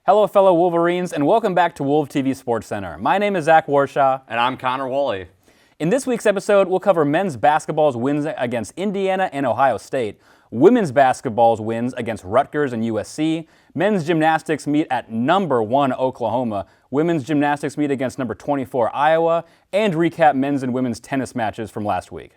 Hello, fellow Wolverines, and welcome back to Wolv TV SportsCenter. My name is Zach Warshaw. And I'm Connor Woolley. In this week's episode, we'll cover men's basketball's wins against Indiana and Ohio State, women's basketball's wins against Rutgers and USC, men's gymnastics meet at number 1 Oklahoma, women's gymnastics meet against number 24 Iowa, and recap men's and women's tennis matches from last week.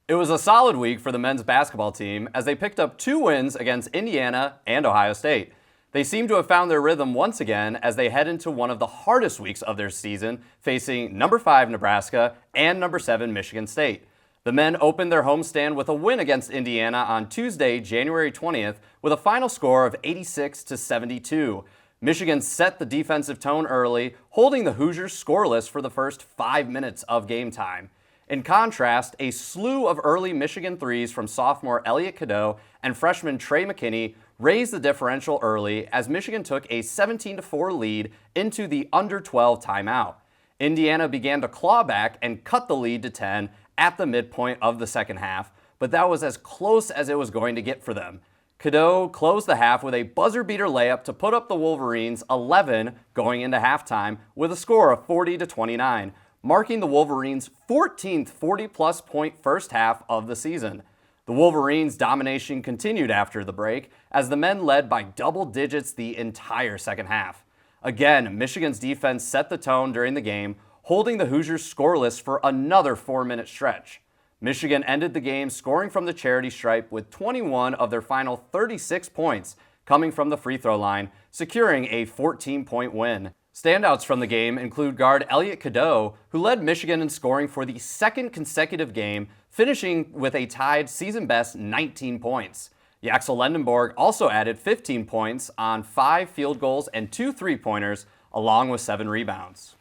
It was a solid week for the men's basketball team as they picked up 2 wins against Indiana and Ohio State. They seem to have found their rhythm once again as they head into one of the hardest weeks of their season, facing number 5 Nebraska and number 7 Michigan State. The men opened their homestand with a win against Indiana on Tuesday, January 20th, with a final score of 86-72. Michigan set the defensive tone early, holding the Hoosiers scoreless for the first 5 minutes of game time. In contrast, a slew of early Michigan threes from sophomore Elliot Cadeau and freshman Trey McKinney raised the differential early as Michigan took a 17-4 lead into the under 12 timeout. Indiana began to claw back and cut the lead to 10 at the midpoint of the second half, but that was as close as it was going to get for them. Cadeau closed the half with a buzzer-beater layup to put up the Wolverines 11 going into halftime with a score of 40-29, marking the Wolverines' 14th 40-plus point first half of the season. The Wolverines' domination continued after the break as the men led by double digits the entire second half. Again, Michigan's defense set the tone during the game, holding the Hoosiers scoreless for another 4-minute stretch. Michigan ended the game scoring from the charity stripe with 21 of their final 36 points coming from the free throw line, securing a 14-point win. Standouts from the game include guard Elliot Cadeau, who led Michigan in scoring for the second consecutive game, finishing with a tied season-best 19 points. Yaxel Lendenborg also added 15 points on 5 field goals and 2 three-pointers, along with 7 rebounds.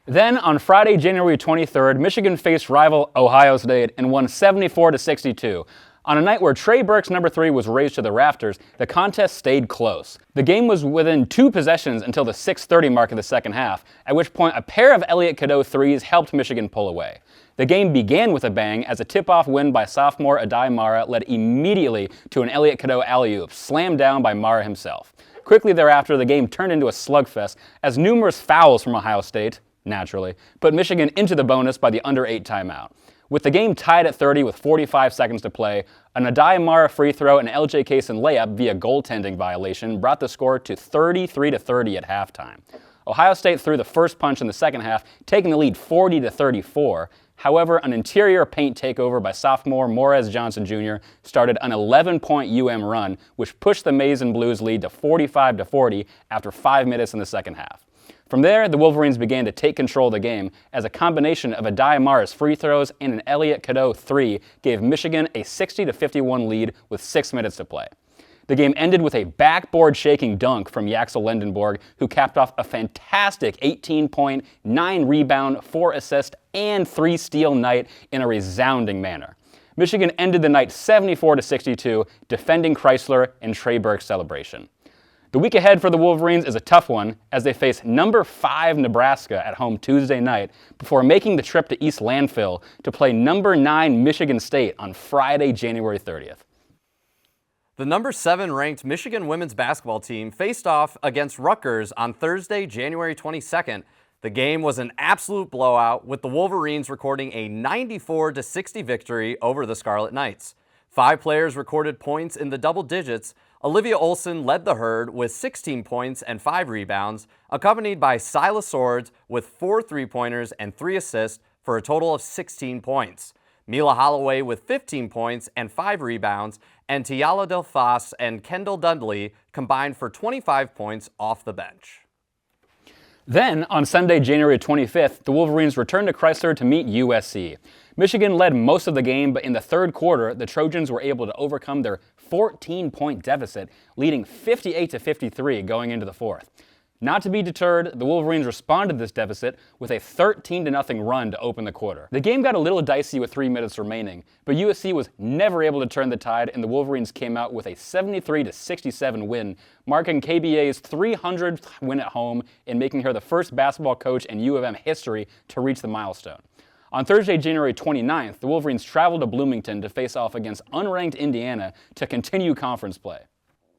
Then, on Friday, January 23rd, Michigan faced rival Ohio State and won 74-62. On a night where Trey Burke's number 3 was raised to the rafters, the contest stayed close. The game was within 2 possessions until the 6:30 mark of the second half, at which point a pair of Elliot Cadeau threes helped Michigan pull away. The game began with a bang as a tip-off win by sophomore Adai Mara led immediately to an Elliot Cadeau alley-oop, slammed down by Mara himself. Quickly thereafter, the game turned into a slugfest as numerous fouls from Ohio State, naturally, put Michigan into the bonus by the under 8 timeout. With the game tied at 30 with 45 seconds to play, an Adai Mara free throw and LJ Kaysen layup via goaltending violation brought the score to 33-30 at halftime. Ohio State threw the first punch in the second half, taking the lead 40-34. However, an interior paint takeover by sophomore Morez Johnson Jr. started an 11-point run, which pushed the Maize and Blues lead to 45-40 after 5 minutes in the second half. From there, the Wolverines began to take control of the game as a combination of Adai Mara's free throws and an Elliot Cadeau 3 gave Michigan a 60-51 lead with 6 minutes to play. The game ended with a backboard-shaking dunk from Yaxel Lendenborg, who capped off a fantastic 18-point, 9-rebound, 4-assist, and 3-steal night in a resounding manner. Michigan ended the night 74-62, defending Chrysler in Trey Burke's celebration. The week ahead for the Wolverines is a tough one as they face number 5 Nebraska at home Tuesday night before making the trip to East Landfill to play number 9 Michigan State on Friday, January 30th. The number 7 ranked Michigan women's basketball team faced off against Rutgers on Thursday, January 22nd. The game was an absolute blowout, with the Wolverines recording a 94-60 victory over the Scarlet Knights. 5 players recorded points in the double digits. Olivia Olson led the herd with 16 points and 5 rebounds, accompanied by Silas Swords with 4 three-pointers and 3 assists for a total of 16 points. Mila Holloway with 15 points and 5 rebounds, and Tiala Del Fas and Kendall Dudley combined for 25 points off the bench. Then, on Sunday, January 25th, the Wolverines returned to Chrysler to meet USC. Michigan led most of the game, but in the third quarter, the Trojans were able to overcome their 14-point deficit, leading 58-53 going into the fourth. Not to be deterred, the Wolverines responded to this deficit with a 13-0 run to open the quarter. The game got a little dicey with 3 minutes remaining, but USC was never able to turn the tide, and the Wolverines came out with a 73-67 win, marking KBA's 300th win at home and making her the first basketball coach in U of M history to reach the milestone. On Thursday, January 29th, the Wolverines traveled to Bloomington to face off against unranked Indiana to continue conference play.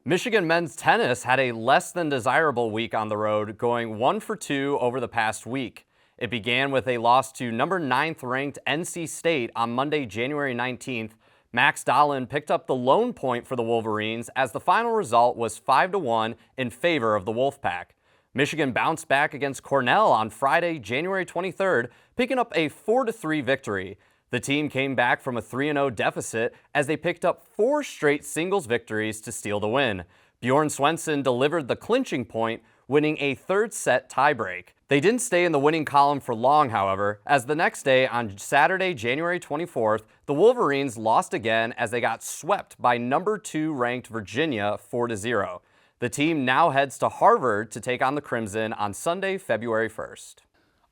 Michigan men's tennis had a less than desirable week on the road, going 1 for 2 over the past week. It began with a loss to number 9th ranked NC State on Monday, January 19th. Max Dahlin picked up the lone point for the Wolverines as the final result was 5-1 in favor of the Wolfpack. Michigan bounced back against Cornell on Friday, January 23rd, picking up a 4-3 victory. The team came back from a 3-0 deficit as they picked up 4 straight singles victories to steal the win. Bjorn Svensson delivered the clinching point, winning a third set tiebreak. They didn't stay in the winning column for long, however, as the next day on Saturday, January 24th, the Wolverines lost again as they got swept by number 2 ranked Virginia 4-0. The team now heads to Harvard to take on the Crimson on Sunday, February 1st.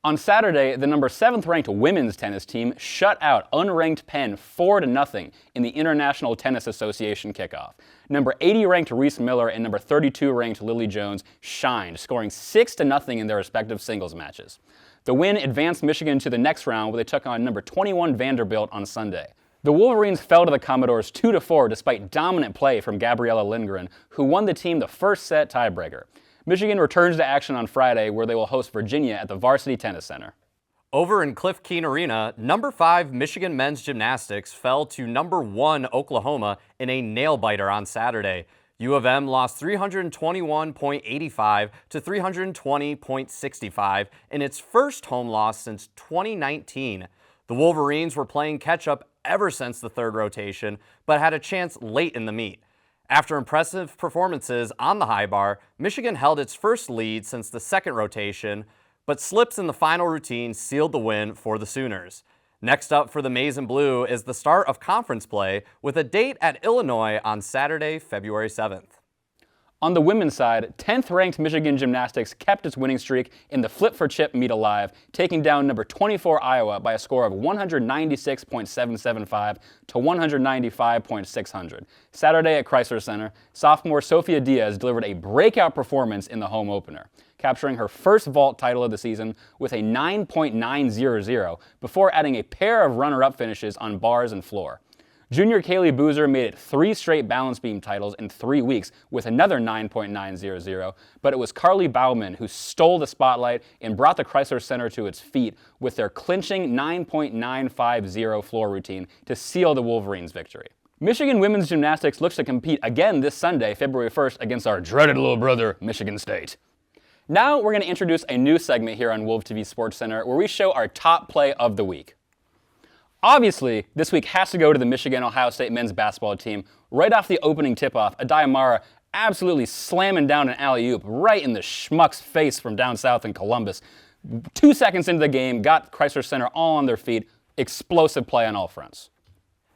On Saturday, the number 7th ranked women's tennis team shut out unranked Penn 4-0 in the International Tennis Association kickoff. Number 80 ranked Reese Miller and number 32 ranked Lily Jones shined, scoring 6-0 in their respective singles matches. The win advanced Michigan to the next round where they took on number 21 Vanderbilt on Sunday. The Wolverines fell to the Commodores 2-4 despite dominant play from Gabriella Lindgren, who won the team the first set tiebreaker. Michigan returns to action on Friday, where they will host Virginia at the Varsity Tennis Center. Over in Cliff Keen Arena, number 5 Michigan men's gymnastics fell to number 1 Oklahoma in a nail-biter on Saturday. U of M lost 321.85 to 320.65 in its first home loss since 2019. The Wolverines were playing catch-up ever since the third rotation, but had a chance late in the meet. After impressive performances on the high bar, Michigan held its first lead since the second rotation, but slips in the final routine sealed the win for the Sooners. Next up for the Maize and Blue is the start of conference play with a date at Illinois on Saturday, February 7th. On the women's side, 10th ranked Michigan Gymnastics kept its winning streak in the flip for chip meet alive, taking down number 24 Iowa by a score of 196.775 to 195.600. Saturday at Chrysler Center, sophomore Sofia Diaz delivered a breakout performance in the home opener, capturing her first vault title of the season with a 9.900 before adding a pair of runner-up finishes on bars and floor. Junior Kaylee Boozer made it 3 straight balance beam titles in 3 weeks with another 9.900, but it was Carly Bauman who stole the spotlight and brought the Chrysler Center to its feet with their clinching 9.950 floor routine to seal the Wolverines' victory. Michigan women's gymnastics looks to compete again this Sunday, February 1st, against our dreaded little brother, Michigan State. Now we're going to introduce a new segment here on Wolf TV SportsCenter where we show our top play of the week. Obviously, this week has to go to the Michigan-Ohio State men's basketball team. Right off the opening tip-off, Adayamara absolutely slamming down an alley-oop right in the schmuck's face from down south in Columbus. 2 seconds into the game, got Chrysler Center all on their feet. Explosive play on all fronts.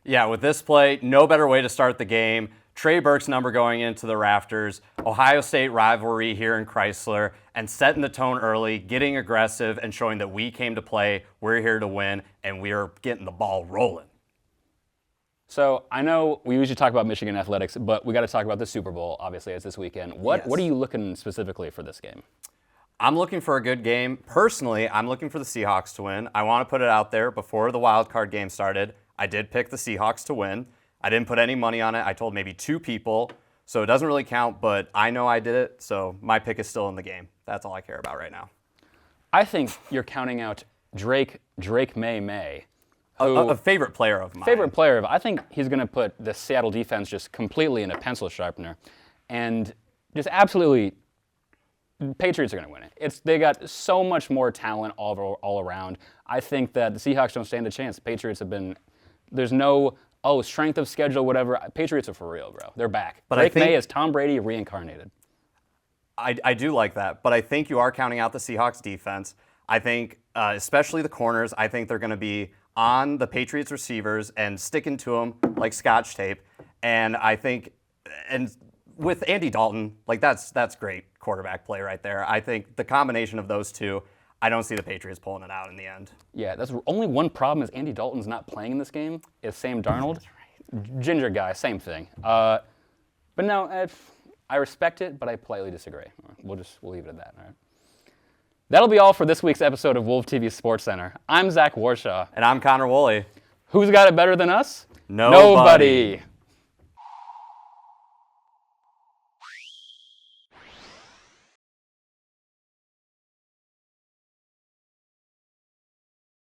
Yeah, with this play, no better way to start the game. Trey Burke's number going into the rafters, Ohio State rivalry here in Chrysler, and setting the tone early, getting aggressive, and showing that we came to play, we're here to win, and we are getting the ball rolling. So I know we usually talk about Michigan athletics, but we got to talk about the Super Bowl, obviously, it's this weekend. What are you looking specifically for this game? I'm looking for a good game. Personally, I'm looking for the Seahawks to win. I want to put it out there before the wild card game started. I did pick the Seahawks to win. I didn't put any money on it. I told maybe 2 people, so it doesn't really count, but I know I did it, so my pick is still in the game. That's all I care about right now. I think you're counting out Drake May. A favorite player of mine. I think he's going to put the Seattle defense just completely in a pencil sharpener. And just absolutely, Patriots are going to win it. They got so much more talent all around. I think that the Seahawks don't stand a chance. The Patriots have been, there's no, strength of schedule, whatever. Patriots are for real, bro. They're back. But Drake May is Tom Brady reincarnated. I do like that, but I think you are counting out the Seahawks defense. I think, especially the corners, I think they're going to be on the Patriots receivers and sticking to them like Scotch tape. And I think, and with Andy Dalton, like that's great quarterback play right there. I think the combination of those two, I don't see the Patriots pulling it out in the end. Yeah, that's only one problem is Andy Dalton's not playing in this game. Is Sam Darnold. That's right. Ginger guy, same thing. But no, I respect it, but I politely disagree. We'll leave it at that. All right. That'll be all for this week's episode of Wolf TV SportsCenter. I'm Zach Warshaw. And I'm Connor Woolley. Who's got it better than us? Nobody.